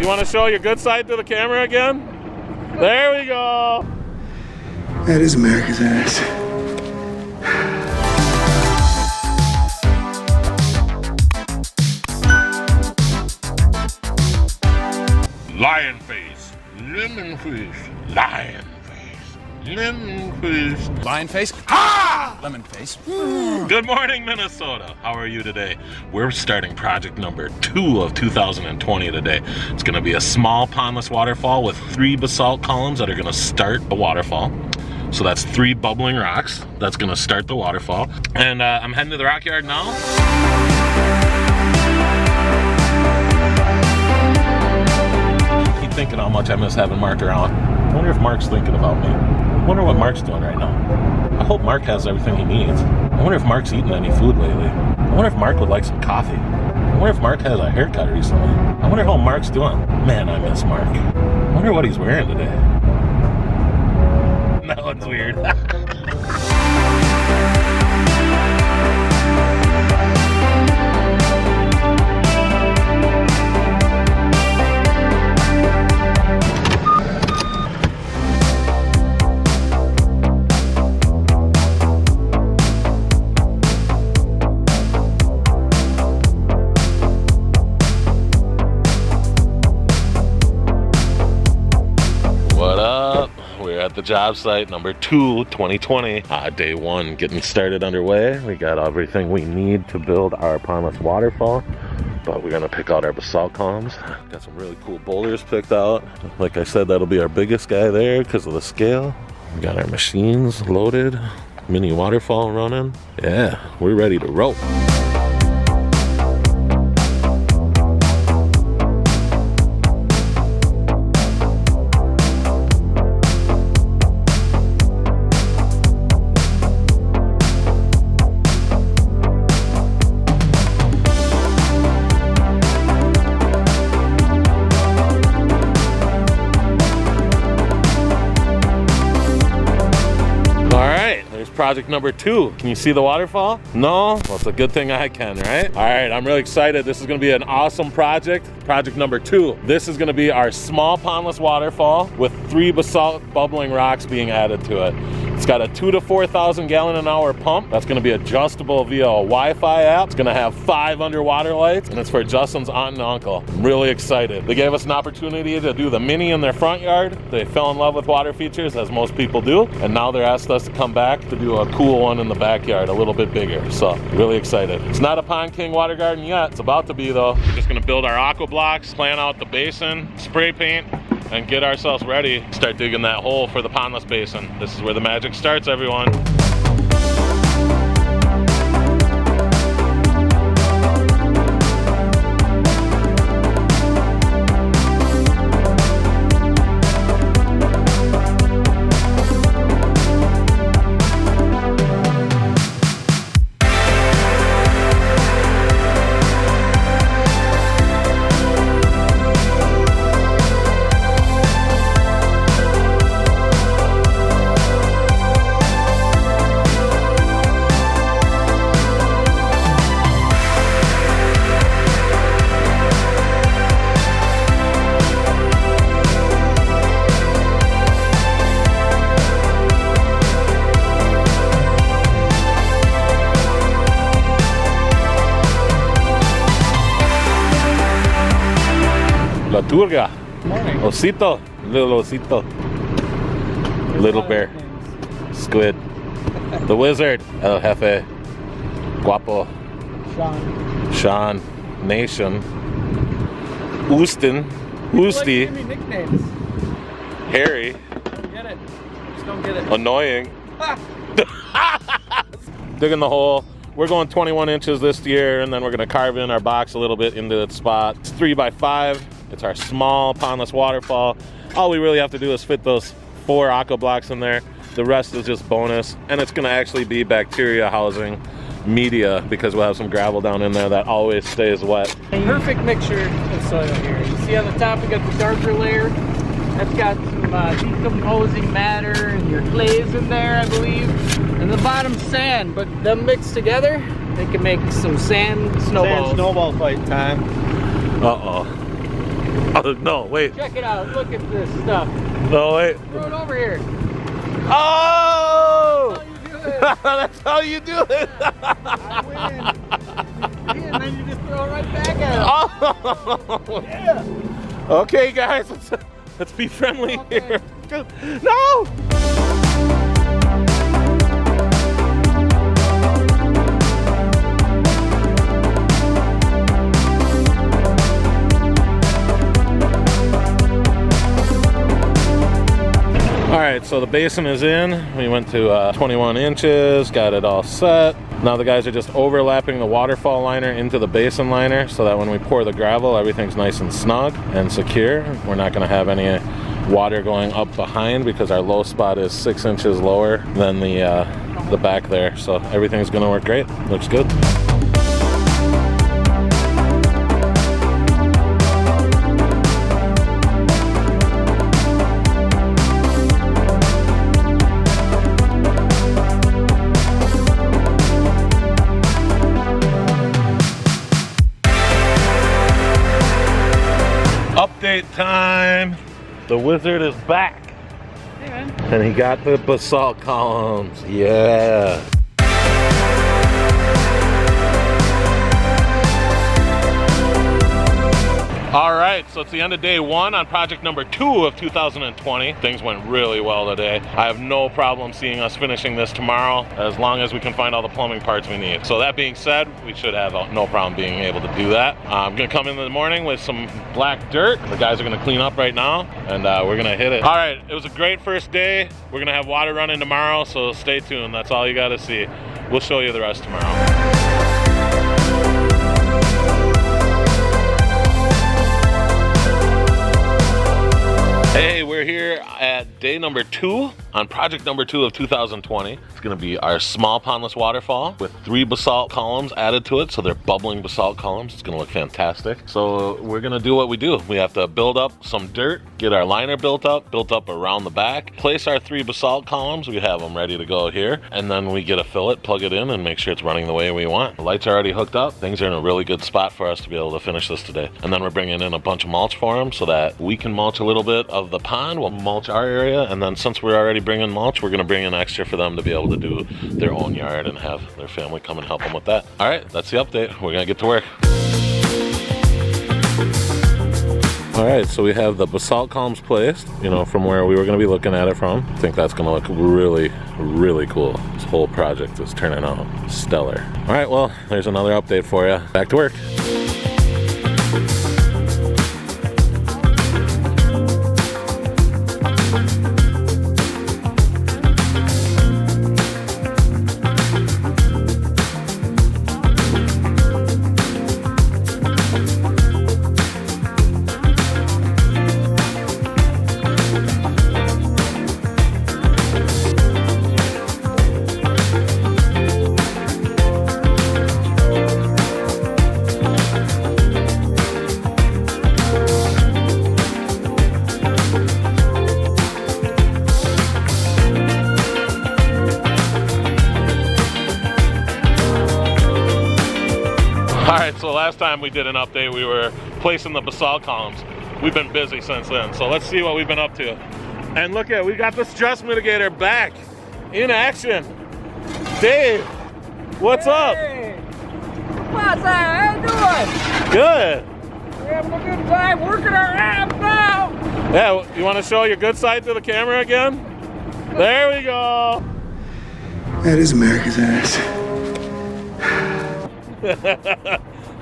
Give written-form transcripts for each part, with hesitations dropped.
You want to show your good side to the camera again? There we go. That is America's ass. Lion face, lemon face, lion face, lemon face. Lion face, ah! Lemon face. Good morning, Minnesota. How are you today? We're starting project number 2 of 2020 today. It's gonna be a small pondless waterfall with 3 basalt columns that are gonna start the waterfall. So that's 3 bubbling rocks. That's gonna start the waterfall. And I'm heading to the rock yard now. Thinking how much I miss having Mark around. I wonder if Mark's thinking about me. I wonder what Mark's doing right now. I hope Mark has everything he needs. I wonder if Mark's eaten any food lately. I wonder if Mark would like some coffee. I wonder if Mark has a haircut recently. I wonder how Mark's doing. Man, I miss Mark. I wonder what he's wearing today. That one's weird. At the job site number 2, 2020. Day 1 getting started underway. We got everything we need to build our pondless waterfall, but we're gonna pick out our basalt columns. Got some really cool boulders picked out. Like I said, that'll be our biggest guy there because of the scale. We got our machines loaded, mini waterfall running. Yeah, we're ready to roll. Project number 2. Can you see the waterfall? No? Well, it's a good thing I can, right? All right, I'm really excited. This is gonna be an awesome project. Project number 2. This is gonna be our small pondless waterfall with 3 basalt bubbling rocks being added to it. It's got a 2,000 to 4,000 gallon an hour pump that's gonna be adjustable via a Wi-Fi app. It's gonna have 5 underwater lights, and it's for Justin's aunt and uncle. I'm really excited. They gave us an opportunity to do the mini in their front yard. They fell in love with water features, as most people do, and now they're asked us to come back to do a cool one in the backyard, a little bit bigger. So really excited. It's not a Pond King water garden yet. It's about to be though. We're just gonna build our aqua blocks, plan out the basin, spray paint, and get ourselves ready. Start digging that hole for the pondless basin. This is where the magic starts, everyone. La Turga. Morning. Osito. Little Osito. Little bear. Squid. The wizard. El Jefe. Guapo. Sean. Nation. Houston. Hoosty. Give me nicknames. Harry. Get it. Just don't get it. Annoying. Digging the hole. We're going 21 inches this year, and then we're gonna carve in our box a little bit into that spot. It's 3 by 5. It's our small pondless waterfall. All we really have to do is fit those 4 aqua blocks in there. The rest is just bonus, and it's gonna actually be bacteria housing media because we'll have some gravel down in there that always stays wet. Perfect mixture of soil here. You see on the top we got the darker layer. That's got some decomposing matter and your clays in there, I believe. And the bottom sand, but them mixed together, they can make some sand snowballs. Sand snowball fight time. Uh-oh. Oh, no, wait. Check it out. Look at this stuff. No, wait. Throw it over here. Oh! That's how you do it. That's how you do it. I win. And then you just throw it right back at him. Oh! Yeah. Okay, guys, let's be friendly here. No! All right, so the basin is in. We went to 21 inches, got it all set. Now the guys are just overlapping the waterfall liner into the basin liner so that when we pour the gravel, everything's nice and snug and secure. We're not gonna have any water going up behind because our low spot is 6 inches lower than the back there. So everything's gonna work great. Looks good. Update time. The wizard is back. Hey, man. And he got the basalt columns. Yeah. All right, so it's the end of day one on project number 2 of 2020. Things went really well today. I have no problem seeing us finishing this tomorrow as long as we can find all the plumbing parts we need. So that being said, we should have no problem being able to do that. I'm gonna come in the morning with some black dirt. The guys are gonna clean up right now and we're gonna hit it. All right, it was a great first day. We're gonna have water running tomorrow, so stay tuned. That's all you gotta see. We'll show you the rest tomorrow. Hey, we're here at day number 2 on project number 2 of 2020. It's gonna be our small pondless waterfall with 3 basalt columns added to it. So they're bubbling basalt columns. It's gonna look fantastic. So we're gonna do what we do. We have to build up some dirt, get our liner built up around the back, place our 3 basalt columns. We have them ready to go here. And then we get a fillet, plug it in and make sure it's running the way we want. The lights are already hooked up. Things are in a really good spot for us to be able to finish this today. And then we're bringing in a bunch of mulch for them so that we can mulch a little bit of the pond. We'll mulch our area, and then since we're already bringing mulch, we're going to bring in extra for them to be able to do their own yard and have their family come and help them with that. All right, that's the update. We're going to get to work. All right, so we have the basalt columns placed, you know, from where we were going to be looking at it from. I think that's going to look really, really cool. This whole project is turning out stellar. All right, well, there's another update for you. Back to work. Alright, so last time we did an update, we were placing the basalt columns. We've been busy since then, so let's see what we've been up to. And look at, we got the stress mitigator back in action. Dave, what's up? What's that? How you doing? Good. We're having a good time working our ass out. Yeah, you want to show your good side to the camera again? There we go. That is America's ass.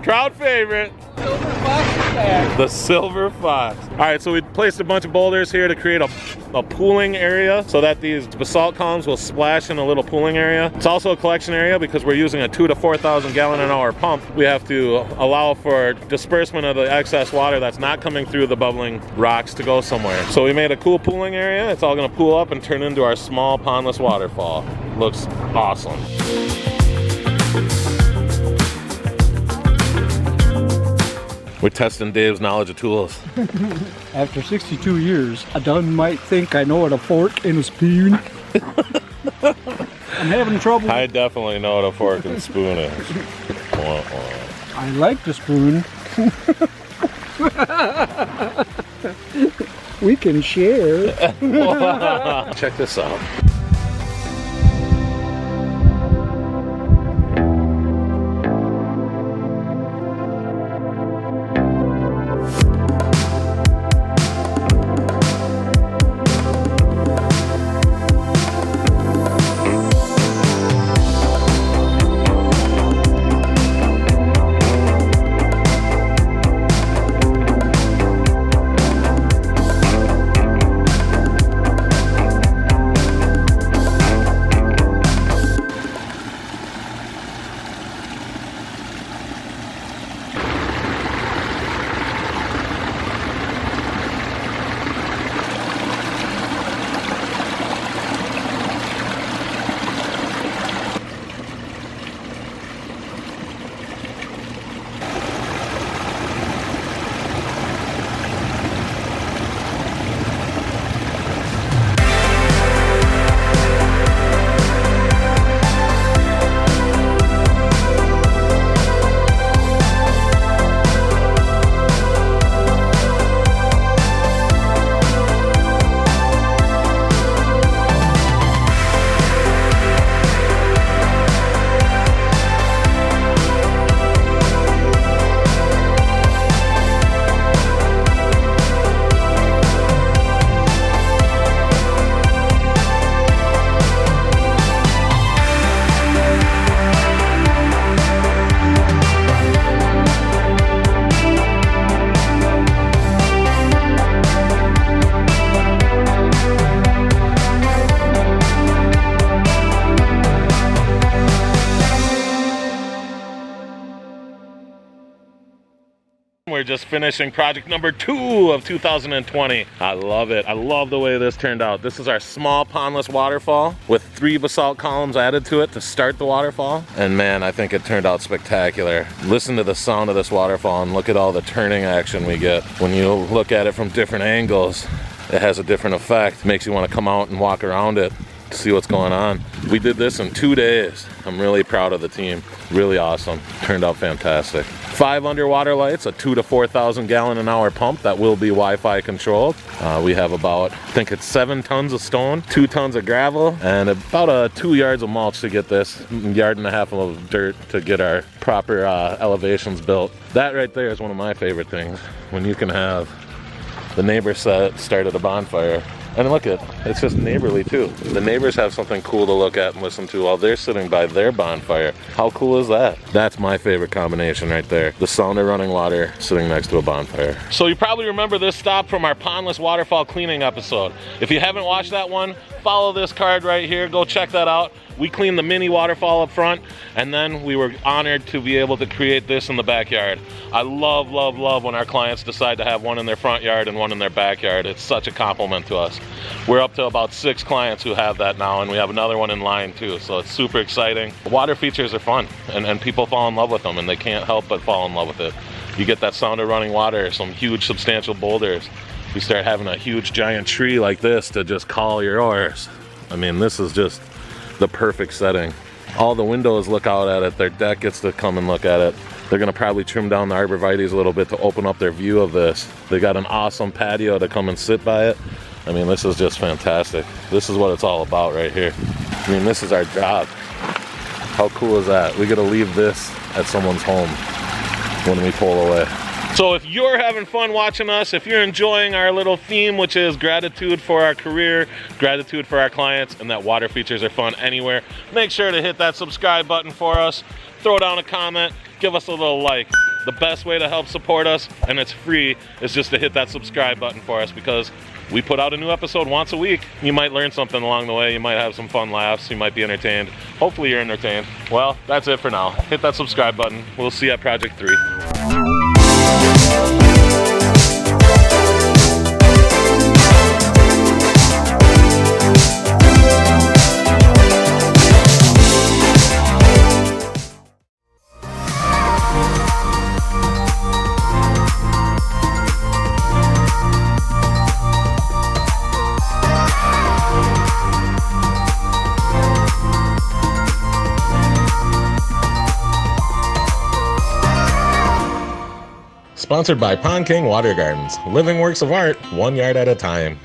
Crowd favorite. Silver fox attack. The silver fox. All right, so we placed a bunch of boulders here to create a pooling area so that these basalt columns will splash in a little pooling area. It's also a collection area because we're using a 2,000 to 4,000 gallon an hour pump. We have to allow for disbursement of the excess water that's not coming through the bubbling rocks to go somewhere. So we made a cool pooling area. It's all gonna pool up and turn into our small pondless waterfall. Looks awesome. We're testing Dave's knowledge of tools. After 62 years, I done might think I know what a fork and a spoon. I'm having trouble. I definitely know what a fork and spoon is. I like the spoon. We can share. Check this out. We're just finishing project number 2 of 2020. I love it. I love the way this turned out. This is our small pondless waterfall with 3 basalt columns added to it to start the waterfall. And man, I think it turned out spectacular. Listen to the sound of this waterfall and look at all the turning action we get. When you look at it from different angles, it has a different effect. Makes you want to come out and walk around it to see what's going on. We did this in 2 days. I'm really proud of the team. Really awesome. Turned out fantastic. 5 underwater lights, a 2,000 to 4,000 gallon an hour pump that will be Wi-Fi controlled. We have about, I think it's 7 tons of stone, 2 tons of gravel, and about 2 yards of mulch to get this, 1.5 yards of dirt to get our proper elevations built. That right there is one of my favorite things, when you can have the neighbor started a bonfire. And look it's just neighborly too. The neighbors have something cool to look at and listen to while they're sitting by their bonfire. How cool is that? That's my favorite combination right there. The sound of running water sitting next to a bonfire. So you probably remember this stop from our Pondless Waterfall cleaning episode. If you haven't watched that one, follow this card right here. Go check that out. We cleaned the mini waterfall up front, and then we were honored to be able to create this in the backyard. I love, love, love when our clients decide to have one in their front yard and one in their backyard. It's such a compliment to us. We're up to about 6 clients who have that now, and we have another one in line too, so it's super exciting. Water features are fun, and people fall in love with them, and they can't help but fall in love with it. You get that sound of running water, some huge substantial boulders. You start having a huge giant tree like this to just call your oars. I mean, this is just the perfect setting. All the windows look out at it. Their deck gets to come and look at it. They're gonna probably trim down the arborvitaes a little bit to open up their view of this. They got an awesome patio to come and sit by it. I mean, this is just fantastic. This is what it's all about right here. I mean, this is our job. How cool is that? We get to leave this at someone's home when we pull away. So if you're having fun watching us, if you're enjoying our little theme, which is gratitude for our career, gratitude for our clients, and that water features are fun anywhere, make sure to hit that subscribe button for us. Throw down a comment, give us a little like. The best way to help support us, and it's free, is just to hit that subscribe button for us, because we put out a new episode once a week. You might learn something along the way. You might have some fun laughs. You might be entertained. Hopefully you're entertained. Well, that's it for now. Hit that subscribe button. We'll see you at Project 3. Sponsored by Pond King Water Gardens. Living works of art, 1 yard at a time.